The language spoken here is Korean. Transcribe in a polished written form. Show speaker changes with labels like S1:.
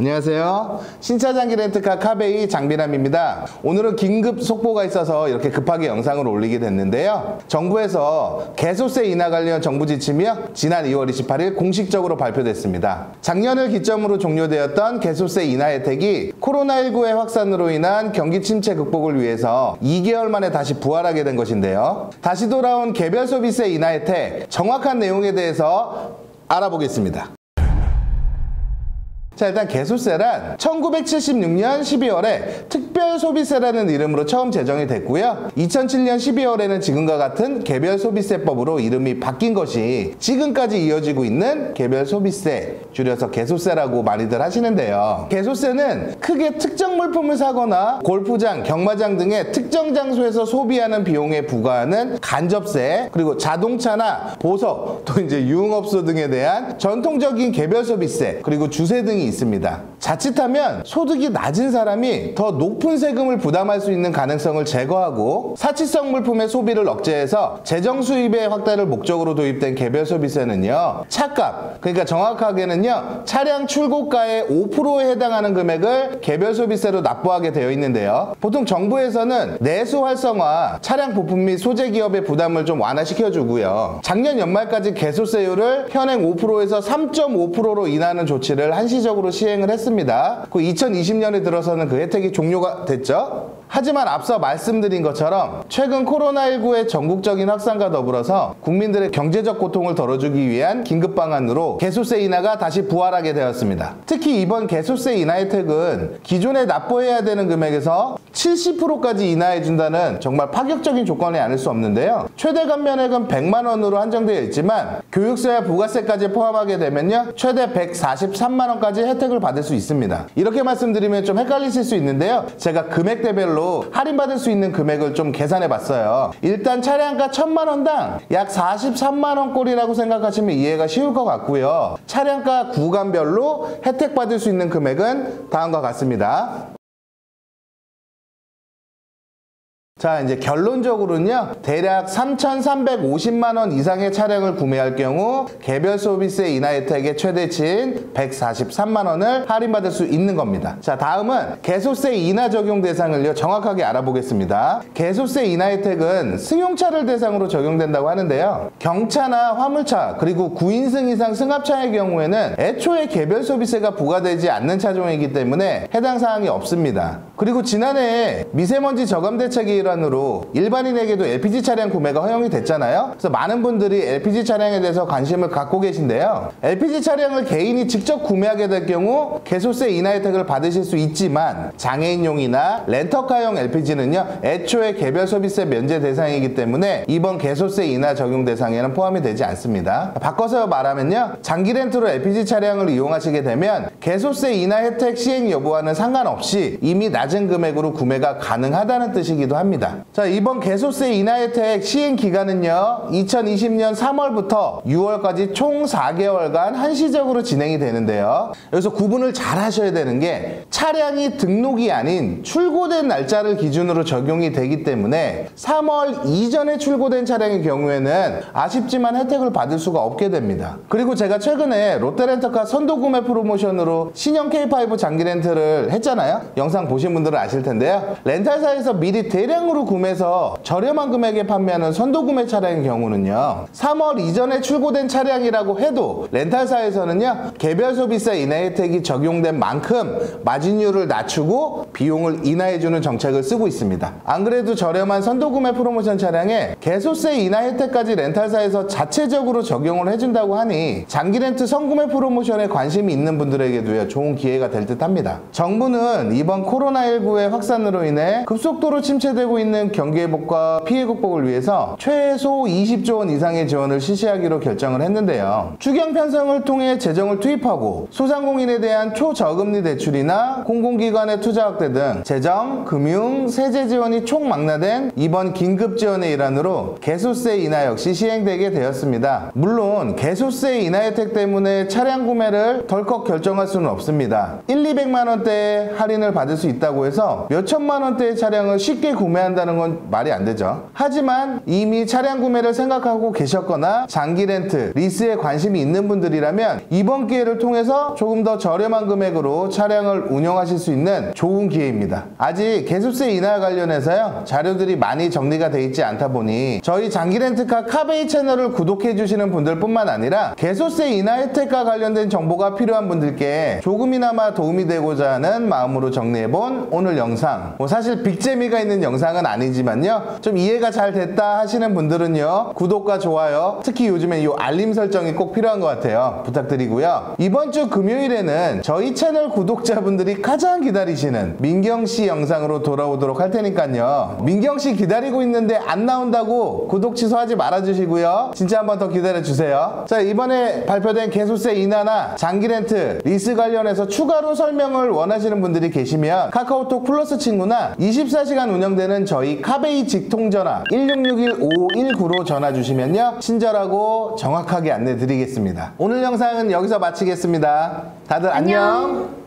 S1: 안녕하세요. 신차 장기 렌트카 카베이 장비람입니다. 오늘은 긴급 속보가 있어서 이렇게 급하게 영상을 올리게 됐는데요. 정부에서 개소세 인하 관련 정부 지침이요, 지난 2월 28일 공식적으로 발표됐습니다. 작년을 기점으로 종료되었던 개소세 인하 혜택이 코로나19의 확산으로 인한 경기 침체 극복을 위해서 2개월 만에 다시 부활하게 된 것인데요. 다시 돌아온 개별 소비세 인하 혜택 정확한 내용에 대해서 알아보겠습니다. 자, 일단 개소세란 1976년 12월에 특별소비세라는 이름으로 처음 제정이 됐고요. 2007년 12월에는 지금과 같은 개별소비세법으로 이름이 바뀐 것이 지금까지 이어지고 있는 개별소비세, 줄여서 개소세라고 많이들 하시는데요. 개소세는 크게 특정 물품을 사거나 골프장, 경마장 등의 특정 장소에서 소비하는 비용에 부과하는 간접세, 그리고 자동차나 보석, 또 이제 유흥업소 등에 대한 전통적인 개별소비세, 그리고 주세 등이 있습니다. 자칫하면 소득이 낮은 사람이 더 높은 세금을 부담할 수 있는 가능성을 제거하고 사치성 물품의 소비를 억제해서 재정 수입의 확대를 목적으로 도입된 개별 소비세는요, 차값, 그러니까 정확하게는요, 차량 출고가의 5%에 해당하는 금액을 개별 소비세로 납부하게 되어 있는데요. 보통 정부에서는 내수 활성화, 차량 부품 및 소재 기업의 부담을 좀 완화시켜주고요. 작년 연말까지 개소세율을 현행 5%에서 3.5%로 인하하는 조치를 한시적으로 시행을 했습니다. 그 2020년에 들어서는 그 혜택이 종료가 됐죠. 하지만 앞서 말씀드린 것처럼 최근 코로나19의 전국적인 확산과 더불어서 국민들의 경제적 고통을 덜어주기 위한 긴급 방안으로 개소세 인하가 다시 부활하게 되었습니다. 특히 이번 개소세 인하 혜택은 기존에 납부해야 되는 금액에서 70%까지 인하해준다는 정말 파격적인 조건이 아닐 수 없는데요. 최대 감면액은 100만 원으로 한정되어 있지만 교육세와 부가세까지 포함하게 되면요, 최대 143만 원까지 혜택을 받을 수 있습니다. 이렇게 말씀드리면 좀 헷갈리실 수 있는데요. 제가 금액대별로 할인받을 수 있는 금액을 좀 계산해 봤어요. 일단 차량가 1000만 원당 약 43만 원꼴이라고 생각하시면 이해가 쉬울 것 같고요. 차량가 구간별로 혜택 받을 수 있는 금액은 다음과 같습니다. 자, 이제 결론적으로는요, 대략 3,350만 원 이상의 차량을 구매할 경우 개별 소비세 인하 혜택의 최대치인 143만 원을 할인받을 수 있는 겁니다. 자, 다음은 개소세 인하 적용 대상을요, 정확하게 알아보겠습니다. 개소세 인하 혜택은 승용차를 대상으로 적용된다고 하는데요. 경차나 화물차, 그리고 9인승 이상 승합차의 경우에는 애초에 개별 소비세가 부과되지 않는 차종이기 때문에 해당 사항이 없습니다. 그리고 지난해에 미세먼지 저감 대책이 으로 일반인에게도 LPG 차량 구매가 허용이 됐잖아요. 그래서 많은 분들이 LPG 차량에 대해서 관심을 갖고 계신데요. LPG 차량을 개인이 직접 구매하게 될 경우 개소세 인하 혜택을 받으실 수 있지만 장애인용이나 렌터카용 LPG는요, 애초에 개별 소비세 면제 대상이기 때문에 이번 개소세 인하 적용 대상에는 포함이 되지 않습니다. 바꿔서 말하면요, 장기 렌트로 LPG 차량을 이용하시게 되면 개소세 인하 혜택 시행 여부와는 상관없이 이미 낮은 금액으로 구매가 가능하다는 뜻이기도 합니다. 자, 이번 개소세 인하 혜택 시행 기간은요, 2020년 3월부터 6월까지 총 4개월간 한시적으로 진행이 되는데요. 여기서 구분을 잘 하셔야 되는 게, 차량이 등록이 아닌 출고된 날짜를 기준으로 적용이 되기 때문에 3월 이전에 출고된 차량의 경우에는 아쉽지만 혜택을 받을 수가 없게 됩니다. 그리고 제가 최근에 롯데렌터카 선도구매 프로모션으로 신형 K5 장기 렌트를 했잖아요. 영상 보신 분들은 아실 텐데요. 렌탈사에서 미리 대량으로 구매해서 저렴한 금액에 판매하는 선도구매 차량의 경우는요, 3월 이전에 출고된 차량이라고 해도 렌탈사에서는요, 개별 소비세 인하 혜택이 적용된 만큼 마진율을 낮추고 비용을 인하해주는 정책을 쓰고 있습니다. 안 그래도 저렴한 선도구매 프로모션 차량에 개소세 인하 혜택까지 렌탈사에서 자체적으로 적용을 해준다고 하니 장기 렌트 선구매 프로모션에 관심이 있는 분들에게도요, 좋은 기회가 될 듯 합니다. 정부는 이번 코로나19의 확산으로 인해 급속도로 침체되고 있는 경기 회복과 피해 극복을 위해서 최소 20조 원 이상의 지원을 실시하기로 결정을 했는데요. 추경 편성을 통해 재정을 투입하고 소상공인에 대한 초저금리 대출이나 공공기관의 투자 확대 등 재정, 금융, 세제 지원이 총망라된 이번 긴급 지원의 일환으로 개소세 인하 역시 시행되게 되었습니다. 물론 개소세 인하 혜택 때문에 차량 구매를 덜컥 결정할 수는 없습니다. 1, 200만 원대의 할인을 받을 수 있다고 해서 몇천만 원대의 차량을 쉽게 구매 구매한다는 건 말이 안 되죠. 하지만 이미 차량 구매를 생각하고 계셨거나 장기 렌트, 리스에 관심이 있는 분들이라면 이번 기회를 통해서 조금 더 저렴한 금액으로 차량을 운영하실 수 있는 좋은 기회입니다. 아직 개소세 인하 관련해서요, 자료들이 많이 정리가 돼 있지 않다 보니 저희 장기 렌트카 카베이 채널을 구독해 주시는 분들 뿐만 아니라 개소세 인하 혜택과 관련된 정보가 필요한 분들께 조금이나마 도움이 되고자 하는 마음으로 정리해본 오늘 영상. 사실 빅재미가 있는 영상은 아니지만요, 좀 이해가 잘 됐다 하시는 분들은요, 구독과 좋아요, 특히 요즘에 이 알림 설정이 꼭 필요한 것 같아요. 부탁드리고요. 이번 주 금요일에는 저희 채널 구독자분들이 가장 기다리시는 민경씨 영상으로 돌아오도록 할 테니까요, 민경씨 기다리고 있는데 안 나온다고 구독 취소하지 말아주시고요. 진짜 한번 더 기다려주세요. 자, 이번에 발표된 개소세 인하나 장기 렌트, 리스 관련해서 추가로 설명을 원하시는 분들이 계시면 카카오톡 플러스 친구나 24시간 운영되는 저희 카베이 직통전화 1661-5519로 전화 주시면요, 친절하고 정확하게 안내 드리겠습니다. 오늘 영상은 여기서 마치겠습니다. 다들 안녕.